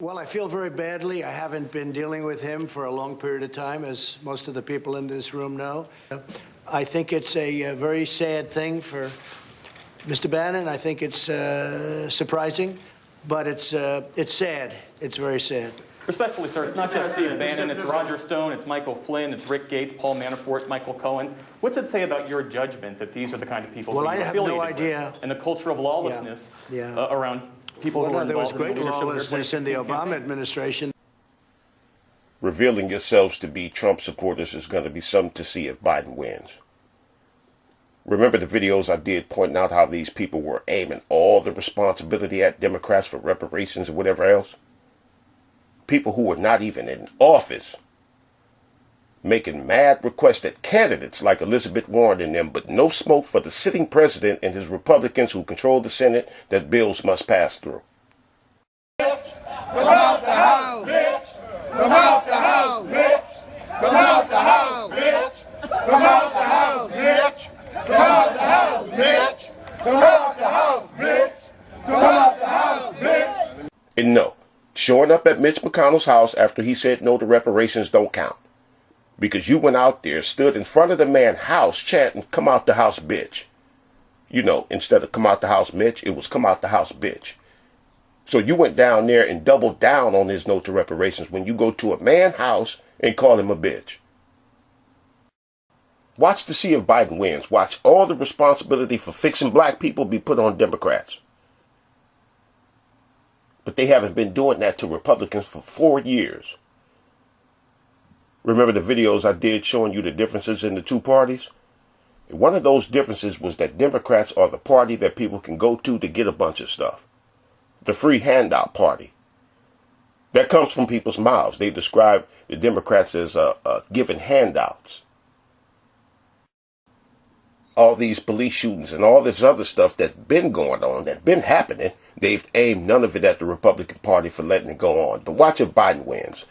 Well, I feel very badly. I haven't been dealing with him for a long period of time, as most of the people in this room know. I think it's a very sad thing for Mr. Bannon. I think it's surprising, but it's sad. It's very sad. Respectfully, sir, it's not just Steve Bannon, it's Roger Stone, it's Michael Flynn, it's Rick Gates, Paul Manafort, Michael Cohen. What's it say about your judgment that these are the kind of people Well, that you're I have no affiliated idea. with, and the culture of lawlessness around people Well, who are no, there was involved in great the leadership of lawlessness in the Obama administration. Revealing yourselves to be Trump supporters is going to be something to see if Biden wins. Remember the videos I did pointing out how these people were aiming all the responsibility at Democrats for reparations and whatever else? People who were not even in office making mad requests at candidates like Elizabeth Warren and them, but no smoke for the sitting president and his Republicans who control the Senate that bills must pass through. Come out the house, bitch! Come out the house, bitch! Come out the house, bitch! Come out the house, bitch! Come out the house, bitch! Come out the house, bitch! Come out the house, bitch! And no, showing up at Mitch McConnell's house after he said no to reparations don't count. Because you went out there, stood in front of the man's house chanting, "Come out the house, bitch." You know, instead of "Come out the house, Mitch," it was "Come out the house, bitch." So you went down there and doubled down on his no to reparations when you go to a man's house and call him a bitch. Watch to see if Biden wins. Watch all the responsibility for fixing black people be put on Democrats. But they haven't been doing that to Republicans for 4 years. Remember the videos I did showing you the differences in the two parties? And one of those differences was that Democrats are the party that people can go to get a bunch of stuff. The free handout party. That comes from people's mouths. They describe the Democrats as giving handouts. All these police shootings and all this other stuff that's been going on, that's been happening, they've aimed none of it at the Republican Party for letting it go on. But watch if Biden wins.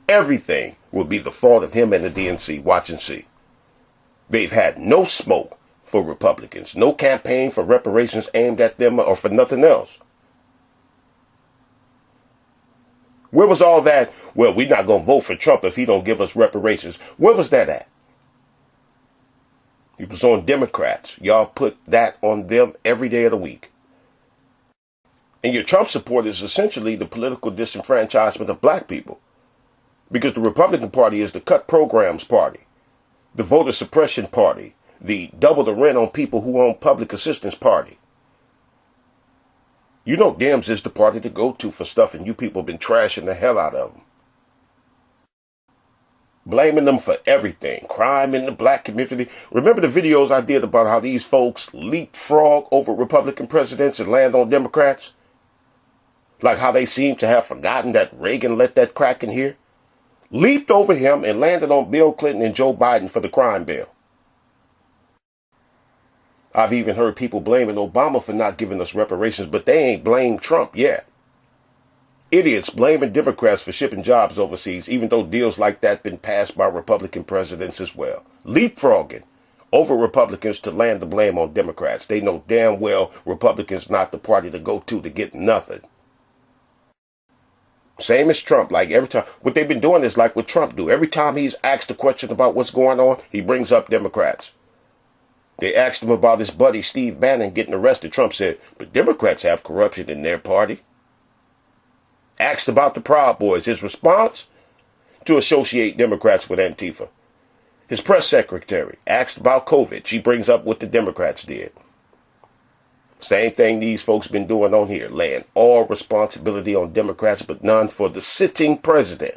Everything will be the fault of him and the D.N.C. Watch and see. They've had no smoke for Republicans, no campaign for reparations aimed at them or for nothing else. Where was all that? Well, we're not going to vote for Trump if he don't give us reparations. Where was that at? It was on Democrats. Y'all put that on them every day of the week. And your Trump support is essentially the political disenfranchisement of black people. Because the Republican Party is the cut programs party, the voter suppression party, the double the rent on people who own public assistance party. You know Dems is the party to go to for stuff, and you people been trashing the hell out of them. Blaming them for everything. Crime in the black community. Remember the videos I did about how these folks leapfrog over Republican presidents and land on Democrats? Like how they seem to have forgotten that Reagan let that crack in here? Leaped over him and landed on Bill Clinton and Joe Biden for the crime bill. I've even heard people blaming Obama for not giving us reparations, but they ain't blamed Trump yet. Idiots blaming Democrats for shipping jobs overseas, even though deals like that been passed by Republican presidents as well. Leapfrogging over Republicans to land the blame on Democrats. They know damn well Republicans not the party to go to get nothing. Same as Trump. Like every time, what they've been doing is like what Trump do. Every time he's asked a question about what's going on, he brings up Democrats. They asked him about his buddy Steve Bannon getting arrested. Trump said, but Democrats have corruption in their party. Asked about the Proud Boys. His response? To associate Democrats with Antifa. His press secretary asked about COVID. She brings up what the Democrats did. Same thing these folks been doing on here, laying all responsibility on Democrats, but none for the sitting president.